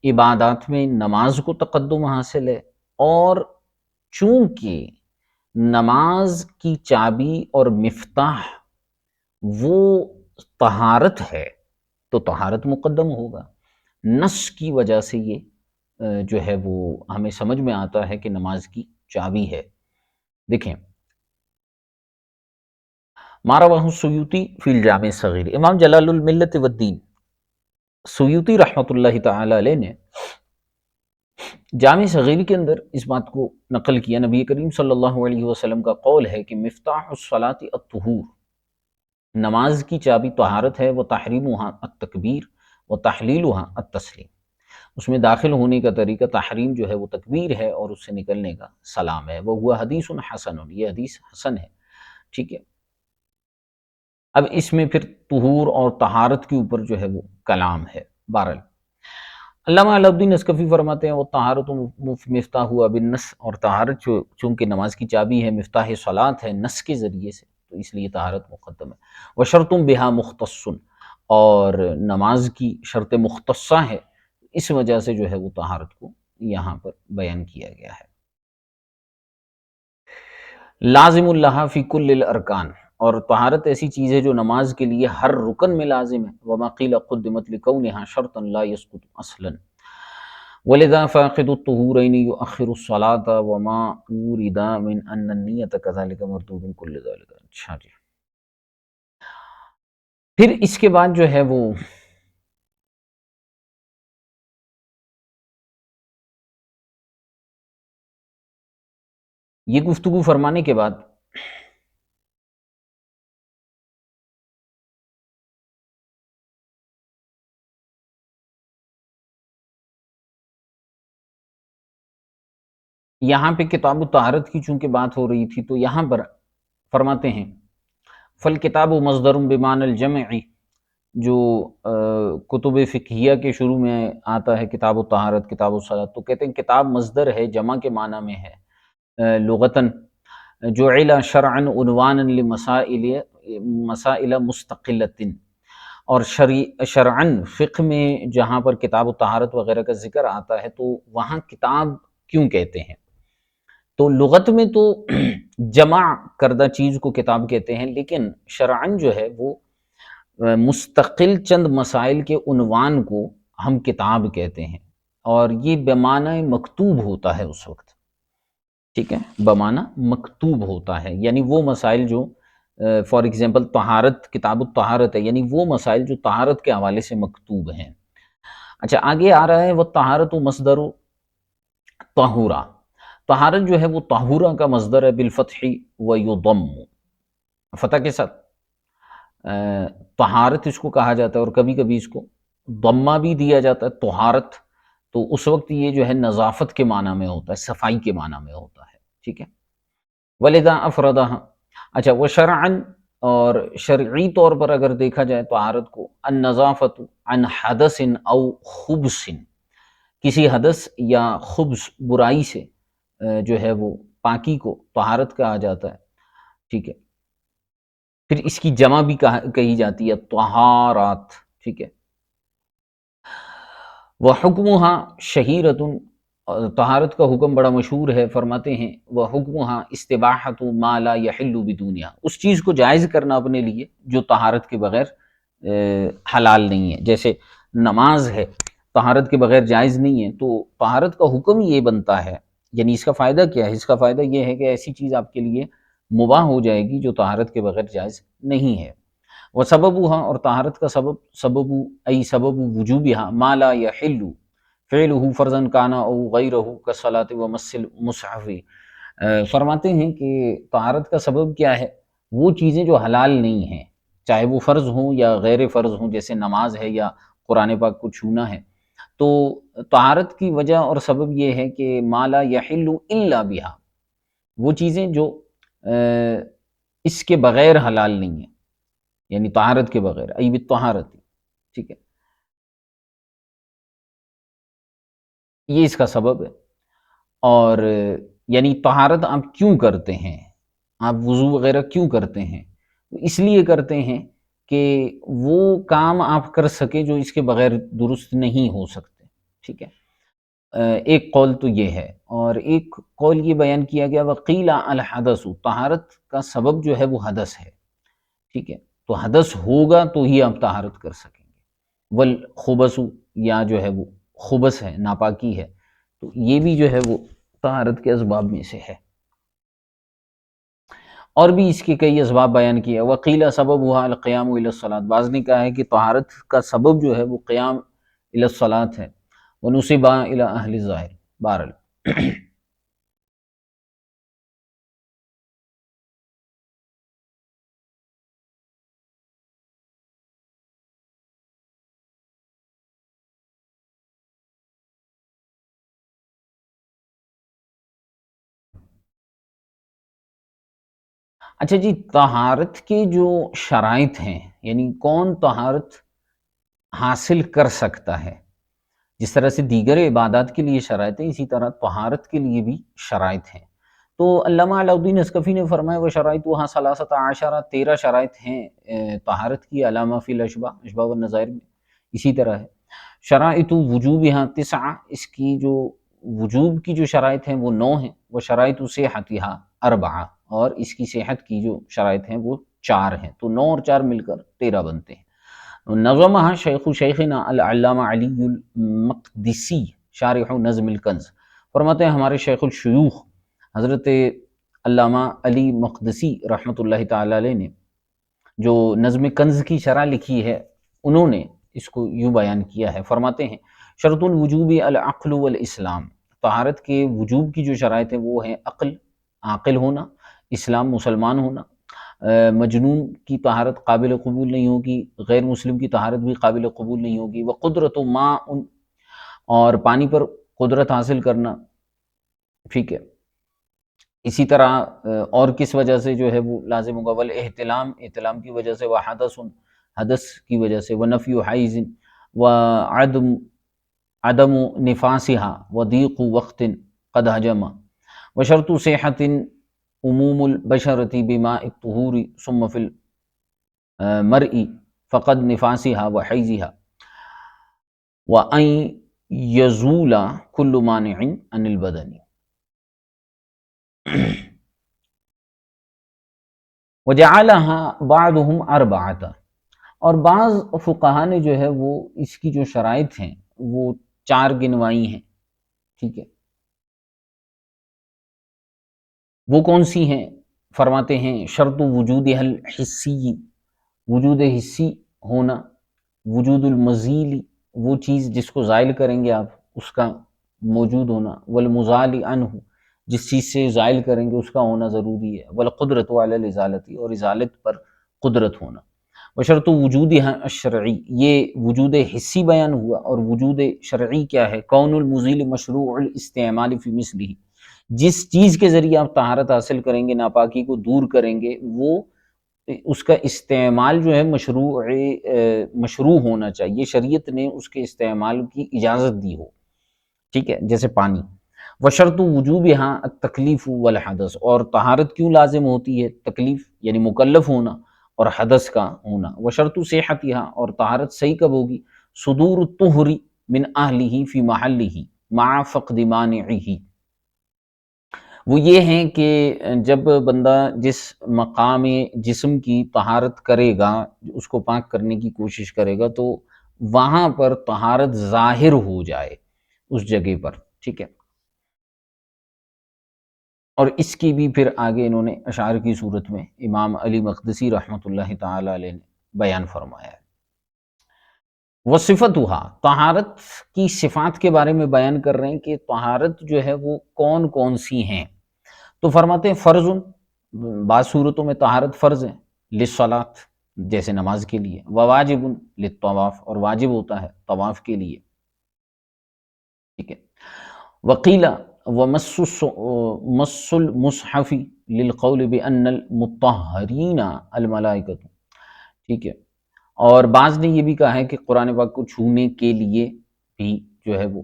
عبادات میں نماز کو تقدم حاصل ہے، اور چونکہ نماز کی چابی اور مفتاح وہ طہارت ہے تو طہارت مقدم ہوگا۔ نص کی وجہ سے یہ جو ہے وہ ہمیں سمجھ میں آتا ہے کہ نماز کی چابی ہے۔ دیکھیں، مارا وہو سیوطی فی الجامع الصغیر، امام جلال الملت والدین سیوطی رحمۃ اللہ تعالی علیہ نے جامع صغیر کے اندر اس بات کو نقل کیا، نبی کریم صلی اللہ علیہ وسلم کا قول ہے کہ مفتاح الصلاۃ الطہور، نماز کی چابی طہارت ہے، وہ تحریمها التکبیر و تحلیلها التسلیم، اس میں داخل ہونے کا طریقہ تحریم جو ہے وہ تکبیر ہے اور اس سے نکلنے کا سلام ہے، وہ ہوا حدیث حسن، یہ حدیث حسن ہے، ٹھیک ہے۔ اب اس میں پھر طہور اور طہارت کے اوپر جو ہے وہ کلام ہے۔ بہرحال علامہ علاء الدین اسکفی فرماتے ہیں وہ طہارت مفتاح ہوا بالنص، اور طہارت چونکہ نماز کی چابی ہے، مفتاح صلاۃ ہے نص کے ذریعے سے، تو اس لیے طہارت مقدم ہے۔ وشرط بہا مختص، اور نماز کی شرط مختصہ ہے، اس وجہ سے جو ہے وہ طہارت کو یہاں پر بیان کیا گیا ہے۔ لازم اللہ فی کل الارکان، اور طہارت ایسی چیز ہے جو نماز کے لیے ہر رکن میں لازم ہے۔ وما قیل قدمت لکونہا شرطا لا یسقط اصلا، ولذا فاقد الطہورین یؤخر الصلاة وما اورد من ان النیۃ کذلک مردود کل ذلک۔ اچھا جی، پھر اس کے بعد جو ہے وہ یہ گفتگو فرمانے کے بعد یہاں پہ کتاب الطہارت کی چونکہ بات ہو رہی تھی، تو یہاں پر فرماتے ہیں فالکتاب مصدر بمعنی الجمع، جو کتب فقہیہ کے شروع میں آتا ہے کتاب الطہارت، کتاب الصلاۃ، تو کہتے ہیں کتاب مصدر ہے، جمع کے معنی میں ہے لغتاً، جعل شرعا عنوانا لمسائل مسائل مستقلۃ، اور شرعاً فقہ میں جہاں پر کتاب الطہارت وغیرہ کا ذکر آتا ہے تو وہاں کتاب کیوں کہتے ہیں؟ تو لغت میں تو جمع کردہ چیز کو کتاب کہتے ہیں، لیکن شرعاً جو ہے وہ مستقل چند مسائل کے عنوان کو ہم کتاب کہتے ہیں، اور یہ بمعنی مکتوب ہوتا ہے اس وقت، ٹھیک ہے، بمعنی مکتوب ہوتا ہے، یعنی وہ مسائل جو فار ایگزامپل طہارت، کتاب الطہارت ہے، یعنی وہ مسائل جو طہارت کے حوالے سے مکتوب ہیں۔ اچھا، آگے آ رہا ہے وہ طہارت و مصدر طہورا، طہارت جو ہے وہ طہورا کا مصدر ہے بالفتح و یضم، فتح کے ساتھ طہارت اس کو کہا جاتا ہے، اور کبھی کبھی اس کو ضمہ بھی دیا جاتا ہے طہارت، تو اس وقت یہ جو ہے نظافت کے معنی میں ہوتا ہے، صفائی کے معنی میں ہوتا ہے، ٹھیک ہے۔ ولذا افردہ، اچھا، وہ شرعاً، اور شرعی طور پر اگر دیکھا جائے طہارت کو، النظافت عن حدث او خبث، کسی حدث یا خبث برائی سے جو ہے وہ پاکی کو طہارت کہا جاتا ہے، ٹھیک ہے۔ پھر اس کی جمع بھی کہی جاتی ہے طہارات، ٹھیک ہے۔ وحکمها شہیرۃ، طہارت کا حکم بڑا مشہور ہے، فرماتے ہیں وحکمها استباحۃ ما لا یحل بدونها، اس چیز کو جائز کرنا اپنے لیے جو طہارت کے بغیر حلال نہیں ہے، جیسے نماز ہے طہارت کے بغیر جائز نہیں ہے، تو طہارت کا حکم یہ بنتا ہے، یعنی اس کا فائدہ کیا ہے؟ اس کا فائدہ یہ ہے کہ ایسی چیز آپ کے لیے مباح ہو جائے گی جو طہارت کے بغیر جائز نہیں ہے۔ وسببها، اور طہارت کا سبب ای سبب وجوبها ما لا یحل فعلہ فرضا کان او غیرہ کالصلاۃ ومس المصحف، فرماتے ہیں کہ طہارت کا سبب کیا ہے؟ وہ چیزیں جو حلال نہیں ہیں، چاہے وہ فرض ہوں یا غیر فرض ہوں، جیسے نماز ہے یا قرآن پاک کو چھونا ہے، تو طہارت کی وجہ اور سبب یہ ہے کہ ما لا یحل الا بها، وہ چیزیں جو اس کے بغیر حلال نہیں ہیں، یعنی طہارت کے بغیر، ای بالطہارت، ٹھیک ہے، یہ اس کا سبب ہے۔ اور یعنی طہارت آپ کیوں کرتے ہیں؟ آپ وضو وغیرہ کیوں کرتے ہیں؟ اس لیے کرتے ہیں کہ وہ کام آپ کر سکیں جو اس کے بغیر درست نہیں ہو سکتے، ٹھیک ہے۔ ایک قول تو یہ ہے، اور ایک قول یہ بیان کیا گیا وقیل الحدث، طہارت کا سبب جو ہے وہ حدث ہے، ٹھیک ہے، تو حدث ہوگا تو ہی آپ طہارت کر سکیں گے۔ والخبث، یا جو ہے وہ خبث ہے، ناپاکی ہے، تو یہ بھی جو ہے وہ طہارت کے اسباب میں سے ہے۔ اور بھی اس کے کئی اسباب بیان کیے. وقیل سببها القیام الی الصلاۃ، بعض نے کہا ہے کہ طہارت کا سبب جو ہے وہ قیام الی الصلاۃ ہے. ونسب الی اہل الظاہر. بہرحال اچھا جی، طہارت کے جو شرائط ہیں، یعنی کون طہارت حاصل کر سکتا ہے؟ جس طرح سے دیگر عبادات کے لیے شرائط ہیں، اسی طرح طہارت کے لیے بھی شرائط ہیں. تو علامہ علاء الدین اسقفی نے فرمایا وہ شرائط وہاں ثلاثۃ عشرہ، 13 شرائط ہیں طہارت کی. علامہ فی الاشباح والنظائر میں اسی طرح ہے. شرائط وجوب یہاں 9، اس کی جو وجوب کی جو شرائط ہیں وہ 9 ہیں. وہ شرائط صحتھا 4، اور اس کی صحت کی جو شرائط ہیں وہ 4 ہیں. تو 9 اور 4 مل کر 13 بنتے ہیں. نظمها شیخنا العلامہ علی المقدسی شارح نظم الکنز، فرماتے ہیں ہمارے شیخ الشیوخ حضرت علامہ علی مقدسی رحمۃ اللہ تعالی علیہ نے جو نظم کنز کی شرح لکھی ہے، انہوں نے اس کو یوں بیان کیا ہے. فرماتے ہیں شرط الوجوب العقل والاسلام، طہارت کے وجوب کی جو شرائط ہیں وہ ہیں عقل، عاقل ہونا، اسلام، مسلمان ہونا. مجنون کی طہارت قابل قبول نہیں ہوگی، غیر مسلم کی طہارت بھی قابل قبول نہیں ہوگی. وقدرت ماء، اور پانی پر قدرت حاصل کرنا. ٹھیک ہے، اسی طرح اور کس وجہ سے جو ہے وہ لازم ہوگا؟ والاحتلام، احتلام کی وجہ سے. وحدث، حدث کی وجہ سے. ونفی حیز، وعدم عدم نفاسها، وضیق وقت قد حجم. وشرط صحت عموم البشرۃ بماء الطہور ثم فی المرء فقد نفاسها وحیزها، وان یزول کل مانع عن البدن. وجعلها بعضهم 4، اور بعض فقہا نے جو ہے وہ اس کی جو شرائط ہیں وہ 4 گنوائی ہیں. ٹھیک ہے، وہ کون سی ہیں؟ فرماتے ہیں شرط وجود الحسی، وجود حسی ہونا. وجود المزیل، وہ چیز جس کو زائل کریں گے آپ اس کا موجود ہونا. والمزال عنہ، جس چیز سے زائل کریں گے اس کا ہونا ضروری ہے. والقدرت علی الازالۃ، اور ازالت پر قدرت ہونا. وشرط وجود الشرعی، یہ وجود حسی بیان ہوا. اور وجود شرعی کیا ہے؟ کون المزیل مشروع الاستعمال فی مثلہ، جس چیز کے ذریعے آپ طہارت حاصل کریں گے، ناپاکی کو دور کریں گے، وہ اس کا استعمال جو ہے مشروع ہونا چاہیے، شریعت نے اس کے استعمال کی اجازت دی ہو. ٹھیک ہے، جیسے پانی. وشرط وجوب یہاں التکلیف والحدث، اور طہارت کیوں لازم ہوتی ہے؟ تکلیف یعنی مکلف ہونا اور حدث کا ہونا. وشرط صحت یہاں، اور طہارت صحیح کب ہوگی؟ صدور الطہر من اہلہ فی محلہ مع فقد مانعہ، وہ یہ ہیں کہ جب بندہ جس مقام جسم کی طہارت کرے گا، اس کو پاک کرنے کی کوشش کرے گا، تو وہاں پر طہارت ظاہر ہو جائے اس جگہ پر. ٹھیک ہے، اور اس کی بھی پھر آگے انہوں نے اشعار کی صورت میں امام علی مقدسی رحمۃ اللہ تعالی علیہ نے بیان فرمایا ہے. وصفتها، طہارت کی صفات کے بارے میں بیان کر رہے ہیں کہ طہارت جو ہے وہ کون کون سی ہیں. تو فرماتے ہیں فرض، بعض صورتوں میں طہارت فرض ہے. للصلاۃ، جیسے نماز کے لیے. وواجب للطواف، اور واجب ہوتا ہے طواف کے لیے. ٹھیک ہے. وقیل مس المصحف للقول بان المطہرین الملائکۃ. ٹھیک ہے، اور بعض نے یہ بھی کہا ہے کہ قرآن پاک کو چھونے کے لیے بھی جو ہے وہ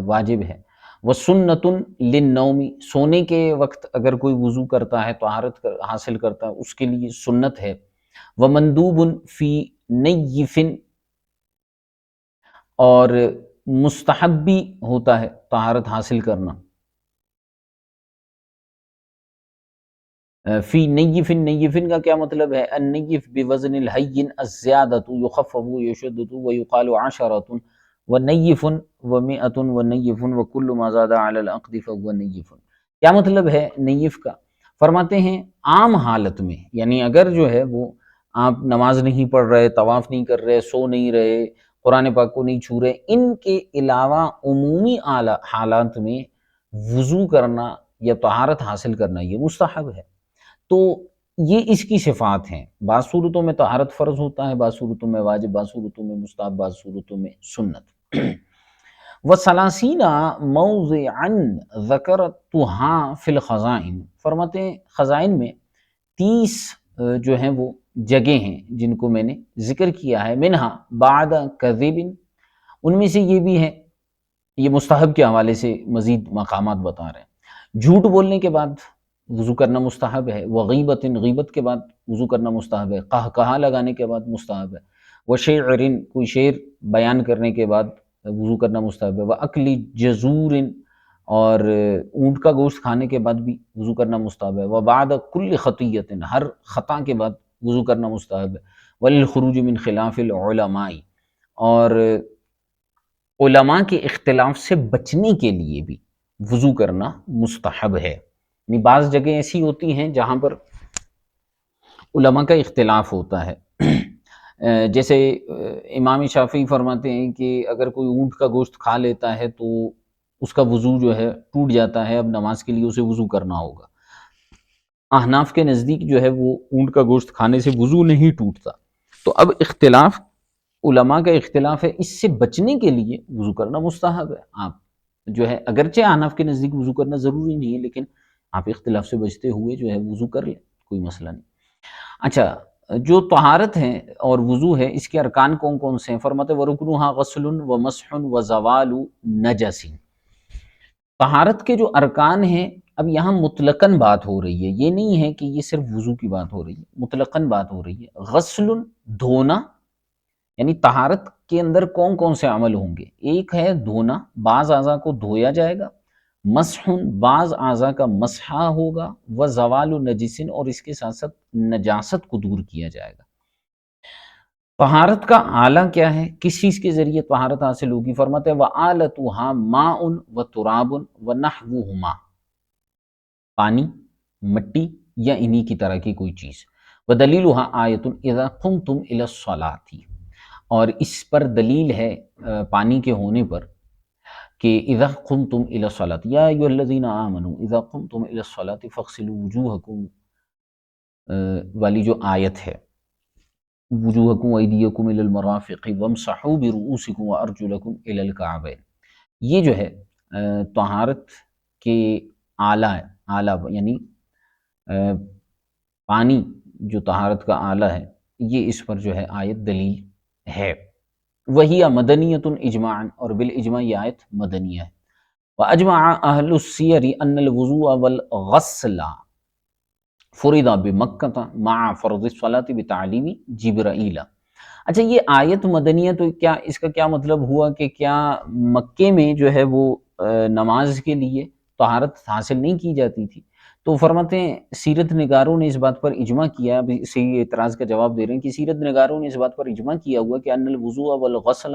واجب ہے. وَسُنَّةٌ لِلنَّوْمِ، سونے کے وقت اگر کوئی وضو کرتا ہے، طہارت حاصل کرتا ہے، اس کے لیے سنت ہے. وَمَنْدُوبٌ فِي نَيِّفٍ، اور مستحب بھی ہوتا ہے طہارت حاصل کرنا. فی نیفن، نیفن کا کیا مطلب ہے؟ النیف بوزن الحین الزیادۃ یخفف یشدد ویقال عشرۃ ونیف ومئۃ ونیف وکل ما زاد علی العقد فهو نیف. کیا مطلب ہے نیف کا؟ فرماتے ہیں عام حالت میں، یعنی اگر جو ہے وہ آپ نماز نہیں پڑھ رہے، طواف نہیں کر رہے، سو نہیں رہے، قرآن پاک کو نہیں چھو رہے، ان کے علاوہ عمومی حالات میں وضو کرنا یا طہارت حاصل کرنا یہ مستحب ہے۔ تو یہ اس کی صفات ہیں۔ بعض صورتوں میں طہارت فرض ہوتا ہے، بعض صورتوں میں واجب، بعض صورتوں میں مستحب، بعض صورتوں میں سنت۔ وَثَلَاثِينَ مَوْضِعًا ذَكَرْتُهَا فِي الْخَزَائِنِ، فرماتے ہیں خزائن میں 30 جو ہیں وہ جگہ ہیں جن کو میں نے ذکر کیا ہے، منہا بعد کذب، ان میں سے یہ بھی ہے، یہ مستحب کے حوالے سے مزید مقامات بتا رہے ہیں، جھوٹ بولنے کے بعد وضو کرنا مستحب ہے، وغیبت، غیبت کے بعد وضو کرنا مستحب ہے، قہقہا لگانے کے بعد مستحب ہے، وشعر، کوئی شعر بیان کرنے کے بعد وضو کرنا مستحب ہے، واکل جزور، اور اونٹ کا گوشت کھانے کے بعد بھی وضو کرنا مستحب ہے، وبعد کل خطیۃ، ہر خطا کے بعد وضو کرنا مستحب ہے، وللخروج من خلاف العلماء، اور علماء کے اختلاف سے بچنے کے لیے بھی وضو کرنا مستحب ہے۔ یعنی بعض جگہیں ایسی ہوتی ہیں جہاں پر علماء کا اختلاف ہوتا ہے، جیسے امام شافعی فرماتے ہیں کہ اگر کوئی اونٹ کا گوشت کھا لیتا ہے تو اس کا وضو جو ہے ٹوٹ جاتا ہے، اب نماز کے لیے اسے وضو کرنا ہوگا۔ احناف کے نزدیک جو ہے وہ اونٹ کا گوشت کھانے سے وضو نہیں ٹوٹتا۔ تو اب اختلاف، علماء کا اختلاف ہے، اس سے بچنے کے لیے وضو کرنا مستحب ہے۔ آپ جو ہے اگرچہ احناف کے نزدیک وضو کرنا ضروری نہیں ہے، لیکن آپ اختلاف سے بچتے ہوئے جو ہے وضو کر لیں، کوئی مسئلہ نہیں۔ اچھا، جو طہارت ہے اور وضو ہے، اس کے ارکان کون کون سے ہیں؟ فرماتے وَرُكْنُهَا غَسْلٌ وَمَسْحٌ وَزَوَالُ نَجَسٍ۔ طہارت کے جو ارکان ہیں، اب یہاں مطلقاً بات ہو رہی ہے، یہ نہیں ہے کہ یہ صرف وضو کی بات ہو رہی ہے، مطلقاً بات ہو رہی ہے۔ غسل، دھونا، یعنی طہارت کے اندر کون کون سے عمل ہوں گے؟ ایک ہے دھونا، بعض اعضاء کو دھویا جائے گا، مسح، بعض اعضاء کا مسحہ ہوگا، وزوال نجس، اور اس کے ساتھ ساتھ نجاست کو دور کیا جائے گا۔ طہارت کا آلہ کیا ہے؟ کس چیز کے ذریعے طہارت حاصل ہوگی؟ فرماتے ہیں وَآلَتُهَا مَاءٌ وَتُرَابٌ وَنَحْوُهُمَا، پانی، مٹی یا انہی کی طرح کی کوئی چیز۔ وَدَلِيلُهَا آیَةٌ إِذَا قُمْتُمْ إِلَى الصَّلَاةِ، اور اس پر دلیل ہے پانی کے ہونے پر کہ اذا قمتم الى الصلاۃ یا ایھا الذین آمنوا اذا قمتم الى الصلاۃ فاغسلوا وجوہکم والی جو آیت ہے، وجوہکم وایدیکم الى المرافق وامسحوا برؤوسکم وارجلکم الى الکعبین، یہ جو ہے طہارت کے آلہ یعنی پانی جو طہارت کا آلہ ہے، یہ اس پر جو ہے آیت دلیل ہے۔ وہی مدنیۃ اجماعا، اور بالاجماع یہ آیت مدنیہ ہے۔ واجمع اہل السیر ان الوضوء والغسل فرض بمکہ مع فرض الصلاۃ بتعلیم جبرائیل۔ اچھا، یہ آیت مدنیہ، تو کیا اس کا کیا مطلب ہوا کہ کیا مکے میں جو ہے وہ نماز کے لیے طہارت حاصل نہیں کی جاتی تھی؟ تو فرماتے ہیں سیرت نگاروں نے اس بات پر اجماع کیا، ابھی اسی اعتراض کا جواب دے رہے ہیں کہ سیرت نگاروں نے اس بات پر اجماع کیا ہوا کہ ان الوضوء والغسل،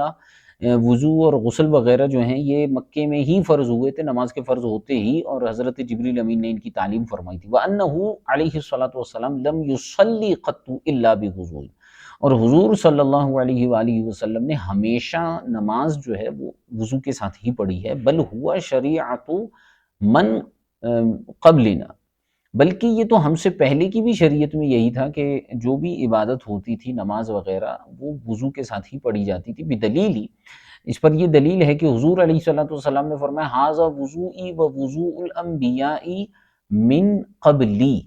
وضو اور غسل وغیرہ جو ہیں یہ مکے میں ہی فرض ہوئے تھے، نماز کے فرض ہوتے ہی، اور حضرت جبریل امین نے ان کی تعلیم فرمائی تھی۔ وَأَنَّهُ علیہ الصلاۃ والسلام لم يصلی قط الا بوضوء، اور حضور صلی اللہ علیہ وآلہ وسلم نے ہمیشہ نماز جو ہے وہ وضو کے ساتھ ہی پڑھی ہے، بل ہوا شریعت من قبلنا، بلکہ یہ تو ہم سے پہلے کی بھی شریعت میں یہی تھا کہ جو بھی عبادت ہوتی تھی، نماز وغیرہ، وہ وضو کے ساتھ ہی پڑھی جاتی تھی۔ بدلیل ہی، اس پر یہ دلیل ہے کہ حضور علیہ الصلوۃ والسلام نے فرمایا ھذا وضوئی ووضوء الانبیاء من قبلی،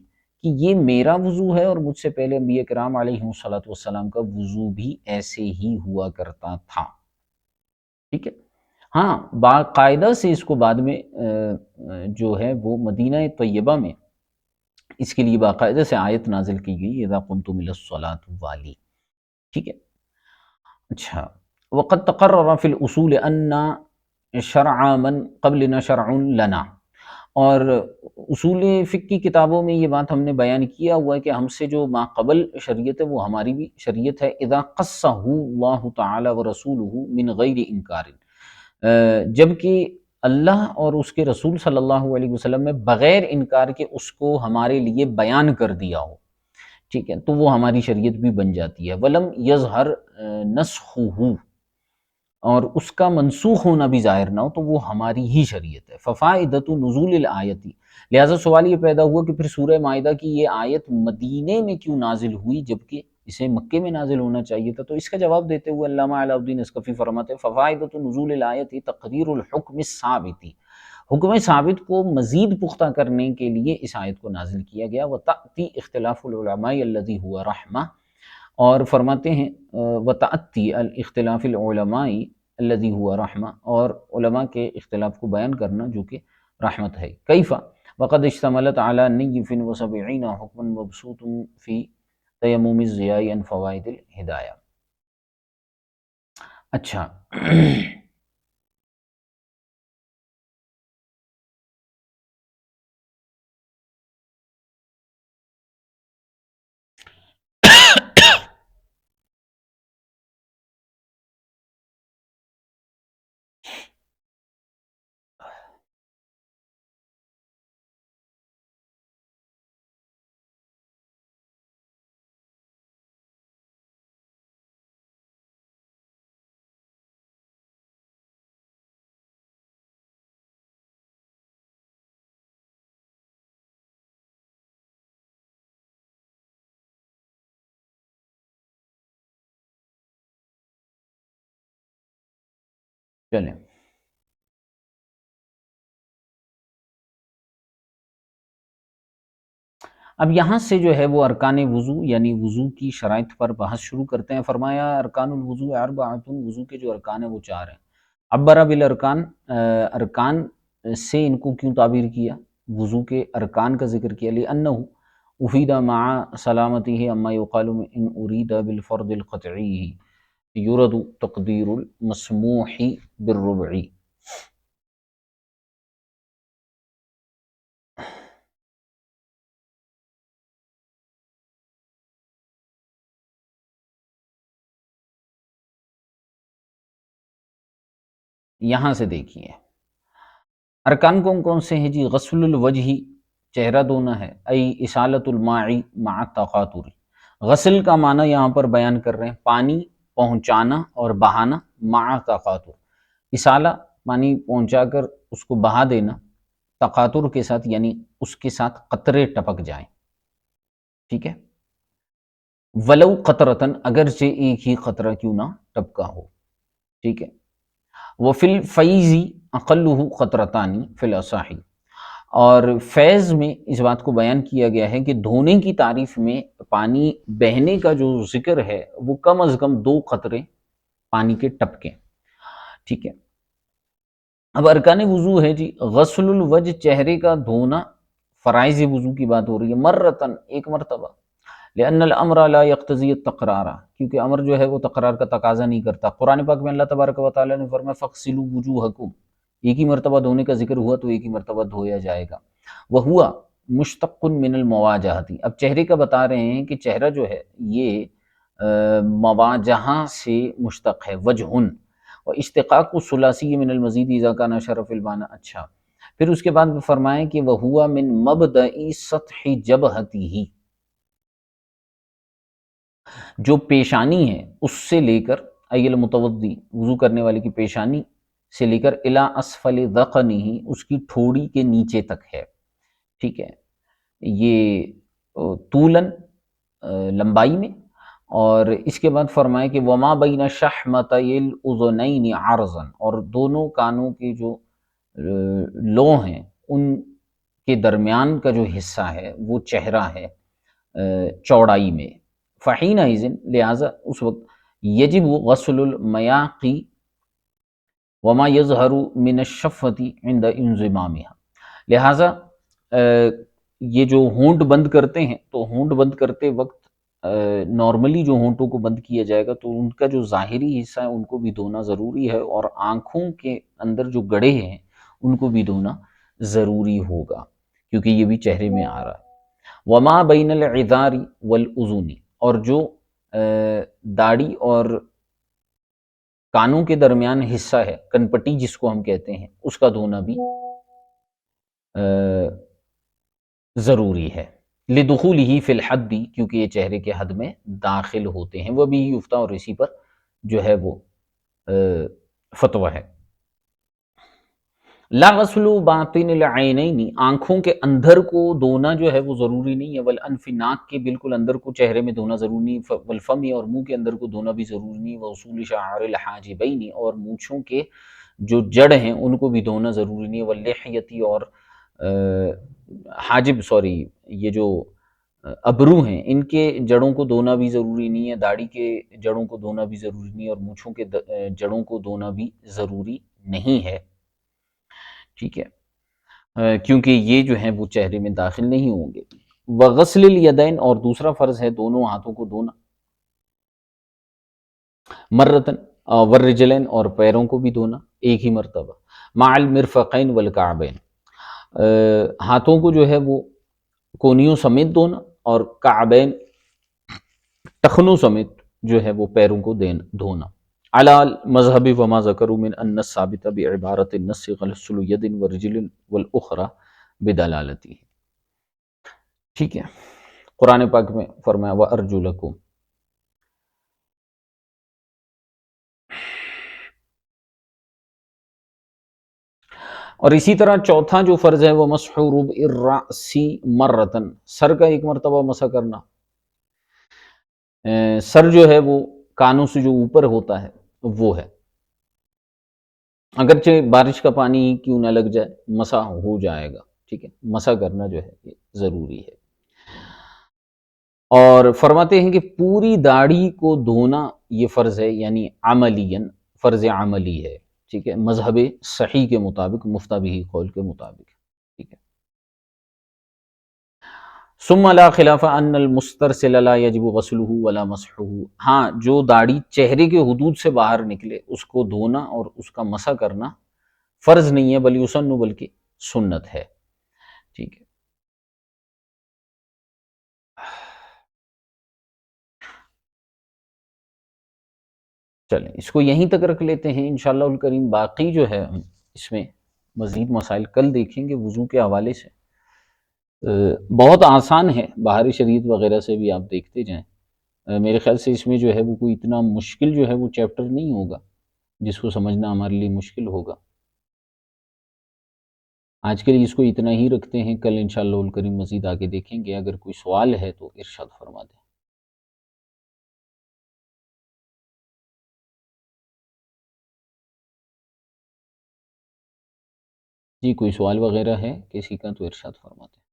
کہ یہ میرا وضو ہے اور مجھ سے پہلے انبیاء کرام علیہ الصلوۃ والسلام کا وضو بھی ایسے ہی ہوا کرتا تھا۔ ٹھیک ہے، ہاں باقاعدہ سے اس کو بعد میں جو ہے وہ مدینہ طیبہ میں اس کے لیے باقاعدہ سے آیت نازل کی گئی اذا قمتم الی الصلاۃ والی۔ ٹھیک ہے، اچھا، وقد تقرر فی الاصول ان شرع من قبلنا شرع لنا، اور اصول فقہ کی کتابوں میں یہ بات ہم نے بیان کیا ہوا ہے کہ ہم سے جو ما قبل شریعت ہے وہ ہماری بھی شریعت ہے۔ اذا قصہ اللہ تعالی ورسولہ من غیر انکار، جبکہ اللہ اور اس کے رسول صلی اللہ علیہ وسلم نے بغیر انکار کے اس کو ہمارے لیے بیان کر دیا ہو، ٹھیک ہے، تو وہ ہماری شریعت بھی بن جاتی ہے۔ وَلَمْ يَظْهَرْ نَسْخُهُ، اور اس کا منسوخ ہونا بھی ظاہر نہ ہو، تو وہ ہماری ہی شریعت ہے۔ فَفَائِدَةُ نُزُولِ الْآیَةِ، لہٰذا سوال یہ پیدا ہوا کہ پھر سورہ مائدہ کی یہ آیت مدینے میں کیوں نازل ہوئی جبکہ اسے مکے میں نازل ہونا چاہیے تھا؟ تو اس کا جواب دیتے ہوئے علامہ علاء الدین اسقفی فرماتے ہیں فَفَائِدَةُ نُزُولِ الْآیَةِ تَقْرِیرُ الْحُکْمِ الثَّابِتِ، حکم ثابت کو مزید پختہ کرنے کے لیے اس آیت کو نازل کیا گیا۔ وَتَأْتِي اخْتِلَافُ الْعُلَمَاءِ الَّذِي هُوَ رَحْمَةٌ، اور فرماتے ہیں وَتَأْتِي الاختلاف العلماء الذي هو رحمہ، اور علماء کے اختلاف کو بیان کرنا جو کہ رحمت ہے۔ کیف وقد اشتملت على نیف وسبعین حکما مبسوط فی تیمم الضیاء عن فوائد الہدایہ۔ اچھا چلیں، اب یہاں سے جو ہے وہ ارکان وضو یعنی وضو کی شرائط پر بحث شروع کرتے ہیں۔ فرمایا ارکان الوضو اربعۃ، وضو کے جو ارکان ہیں وہ چار ہیں۔ عبر بالارکان، ارکان سے ان کو کیوں تعبیر کیا، وضو کے ارکان کا ذکر کیا؟ لأنہ افید مع سلامتہ اما یقال ان ارید بالفرض القطعی یرد تقدیر المسموح بالربع۔ یہاں سے دیکھیے ارکان کون کون سے ہیں جی؟ غسل الوجہ، چہرہ دھونا ہے، ای اسالۃ الماء مع التقاطر، غسل کا معنی یہاں پر بیان کر رہے ہیں پانی پہنچانا اور بہانا، مع تقاطر، اسالہ پانی پہنچا کر اس کو بہا دینا، تقاطر کے ساتھ یعنی اس کے ساتھ قطرے ٹپک جائیں، ٹھیک ہے، ولو قطرتن، اگرچہ ایک ہی قطرہ کیوں نہ ٹپکا ہو، ٹھیک ہے۔ وفی الفیض اقلہ قطرتان فی الاصح، اور فیض میں اس بات کو بیان کیا گیا ہے کہ دھونے کی تعریف میں پانی بہنے کا جو ذکر ہے وہ کم از کم 2 قطرے پانی کے ٹپکیں، ٹھیک ہے۔ اب ارکان وضو ہے جی غسل الوجہ، چہرے کا دھونا، فرائض وضو کی بات ہو رہی ہے، مرتن، ایک مرتبہ، لأن الامر لا يقتضي التقرار، کیونکہ امر جو ہے وہ تقرار کا تقاضا نہیں کرتا۔ قرآن پاک میں اللہ تبارک و تعالیٰ نے فرمایا فاغسلوا وجوہکم، ایک ہی مرتبہ دھونے کا ذکر ہوا تو ایک ہی مرتبہ دھویا جائے گا۔ وہوا مشتق من المواجہۃ، اب چہرے کا بتا رہے ہیں کہ چہرہ جو ہے یہ مواجہہ سے مشتق ہے، وجہ، و اشتقاق الثلاثی من المزید اذا کان شرف المعنی۔ اچھا، پھر اس کے بعد فرمائیں کہ وہوا من مبدأ سطح جبہتہ، جو پیشانی ہے اس سے لے کر، ای المتوضی، وضو کرنے والے کی پیشانی سے لے کر، الی اسفل ذقنہ، اس کی ٹھوڑی کے نیچے تک ہے، ٹھیک ہے، یہ طولن، لمبائی میں، اور اس کے بعد فرمائے کہ وما بین شحمتی الاذنین عرضا، اور دونوں کانوں کے جو لو ہیں ان کے درمیان کا جو حصہ ہے وہ چہرہ ہے چوڑائی میں، فحینئذ، لہٰذا اس وقت، یجب غسل المیاقی وما یظہر من الشفۃ عند انضمامها، لہٰذا یہ جو ہونٹ بند کرتے ہیں تو ہونٹ بند کرتے وقت نارملی جو ہونٹوں کو بند کیا جائے گا تو ان کا جو ظاہری حصہ ہے ان کو بھی دھونا ضروری ہے، اور آنکھوں کے اندر جو گڑھے ہیں ان کو بھی دھونا ضروری ہوگا کیونکہ یہ بھی چہرے میں آ رہا ہے۔ وما بین العذار والاذن، اور جو داڑھی اور کانوں کے درمیان حصہ ہے، کن پٹی جس کو ہم کہتے ہیں، اس کا دھونا بھی ضروری ہے، لدخولہ فی الحد، کیونکہ یہ چہرے کے حد میں داخل ہوتے ہیں، وہ بھی یفتہ، اور اسی پر جو ہے وہ فتویٰ ہے۔ لا غسل باطن العینین، آنکھوں کے اندر کو دھونا جو ہے وہ ضروری نہیں ہے، والانف، ناک کے بالکل اندر کو چہرے میں دھونا ضروری نہیں، والفم، اور منہ کے اندر کو دھونا بھی ضروری نہیں، واصول شعر الحاجبین، اور مونچھوں کے جو جڑ ہیں ان کو بھی دھونا ضروری نہیں ہے، واللحیتی، اور حاجب، سوری، یہ جو ابرو ہیں ان کے جڑوں کو دھونا بھی ضروری نہیں ہے، داڑھی کے جڑوں کو دھونا بھی ضروری نہیں ہے، اور مونچھوں کے جڑوں کو دھونا بھی ضروری نہیں ہے، ٹھیک ہے، کیونکہ یہ جو ہیں وہ چہرے میں داخل نہیں ہوں گے۔ وغسل الیدین، اور دوسرا فرض ہے دونوں ہاتھوں کو دھونا، مرتن، والرجلین، اور پیروں کو بھی دھونا ایک ہی مرتبہ، مع المرفقین والکعبین، ہاتھوں کو جو ہے وہ کونیوں سمیت دھونا، اور کعبین، ٹخنوں سمیت جو ہے وہ پیروں کو دھونا، علی مذہب وما ذکروا من ان الثابت بعبارت النص غسل ید ورجل والاخرى بدلالتی، ٹھیک ہے، قرآن پاک میں فرمایا وارجلکم، اور اسی طرح چوتھا جو فرض ہے وہ مسح ربع الرأس مرتن، سر کا ایک مرتبہ مسح کرنا، سر جو ہے وہ کانوں سے جو اوپر ہوتا ہے وہ ہے، اگرچہ بارش کا پانی کیوں نہ لگ جائے مسح ہو جائے گا، ٹھیک ہے، مسح کرنا جو ہے یہ ضروری ہے، اور فرماتے ہیں کہ پوری داڑھی کو دھونا یہ فرض ہے، یعنی عملیاً فرض عملی ہے، ٹھیک ہے، مذہب صحیح کے مطابق، مفتہ قول کے مطابق، ٹھیک ہے۔ ثم لا خلاف ان المسترسل لا يجب غسله ولا مسحه، ہاں جو داڑھی چہرے کے حدود سے باہر نکلے اس کو دھونا اور اس کا مسح کرنا فرض نہیں ہے، بل یسن، بلکہ سنت ہے، ٹھیک ہے۔ چلیں اس کو یہیں تک رکھ لیتے ہیں انشاءاللہ الکریم، باقی جو ہے اس میں مزید مسائل کل دیکھیں گے وضو کے حوالے سے، بہت آسان ہے، بہاری شریعت وغیرہ سے بھی آپ دیکھتے جائیں، میرے خیال سے اس میں جو ہے وہ کوئی اتنا مشکل جو ہے وہ چیپٹر نہیں ہوگا جس کو سمجھنا ہمارے لیے مشکل ہوگا۔ آج کے لیے اس کو اتنا ہی رکھتے ہیں، کل انشاءاللہ الکریم مزید آگے دیکھیں گے، اگر کوئی سوال ہے تو ارشاد فرما دیں۔ جی کوئی سوال وغیرہ ہے کسی کا تو ارشاد فرما دیں۔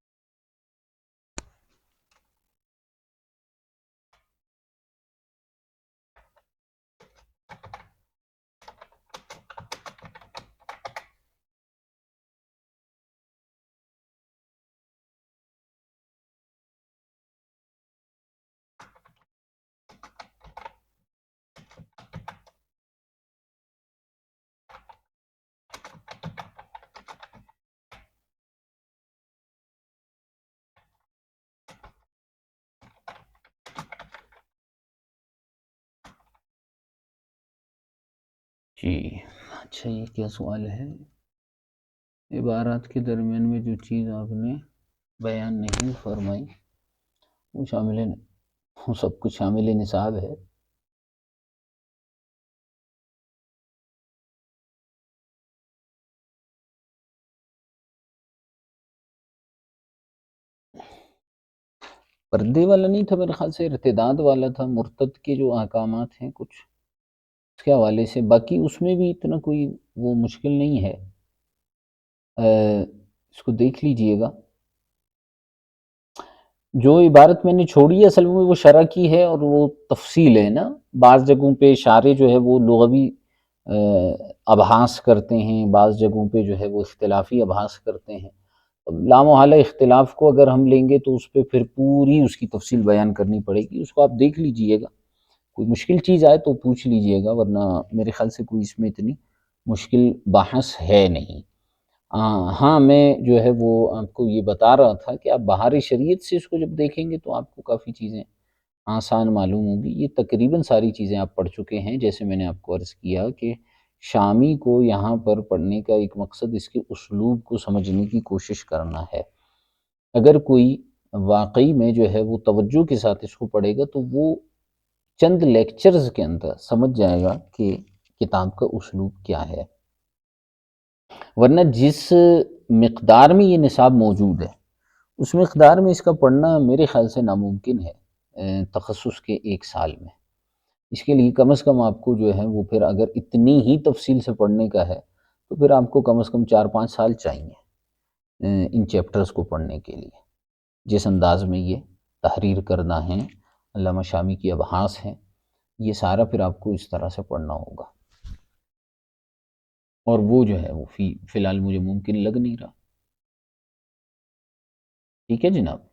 جی اچھا، یہ کیا سوال ہے؟ عبارات کے درمیان میں جو چیز آپ نے بیان نہیں فرمائی وہ شامل، وہ سب کچھ شامل نصاب ہے؟ پردے والا نہیں تھا، میرے خیال سے ارتداد والا تھا، مرتد کے جو احکامات ہیں کچھ اس کے حوالے سے، باقی اس میں بھی اتنا کوئی وہ مشکل نہیں ہے، اس کو دیکھ لیجئے گا۔ جو عبارت میں نے چھوڑی ہے اصل میں وہ شرح کی ہے، اور وہ تفصیل ہے نا، بعض جگہوں پہ شارح جو ہے وہ لغوی ابحاث کرتے ہیں، بعض جگہوں پہ جو ہے وہ اختلافی ابحاث کرتے ہیں، لامحالہ اختلاف کو اگر ہم لیں گے تو اس پہ پھر پوری اس کی تفصیل بیان کرنی پڑے گی، اس کو آپ دیکھ لیجئے گا، کوئی مشکل چیز آئے تو پوچھ لیجئے گا، ورنہ میرے خیال سے کوئی اس میں اتنی مشکل بحث ہے نہیں۔ ہاں میں جو ہے وہ آپ کو یہ بتا رہا تھا کہ آپ بہار شریعت سے اس کو جب دیکھیں گے تو آپ کو کافی چیزیں آسان معلوم ہوگی۔ یہ تقریباً ساری چیزیں آپ پڑھ چکے ہیں۔ جیسے میں نے آپ کو عرض کیا کہ شامی کو یہاں پر پڑھنے کا ایک مقصد اس کے اسلوب کو سمجھنے کی کوشش کرنا ہے۔ اگر کوئی واقعی میں جو ہے وہ توجہ کے ساتھ اس کو پڑھے گا تو وہ چند لیکچرز کے اندر سمجھ جائے گا کہ کتاب کا اسلوب کیا ہے۔ ورنہ جس مقدار میں یہ نصاب موجود ہے اس مقدار میں اس کا پڑھنا میرے خیال سے ناممکن ہے تخصص کے ایک سال میں۔ اس کے لیے کم از کم آپ کو جو ہے وہ پھر اگر اتنی ہی تفصیل سے پڑھنے کا ہے تو پھر آپ کو کم از کم 4-5 سال چاہیے ان چیپٹرز کو پڑھنے کے لیے۔ جس انداز میں یہ تحریر کرنا ہے، علامہ شامی کی ابحاث ہیں، یہ سارا پھر آپ کو اس طرح سے پڑھنا ہوگا، اور وہ جو ہے وہ فی الحال مجھے ممکن لگ نہیں رہا۔ ٹھیک ہے جناب۔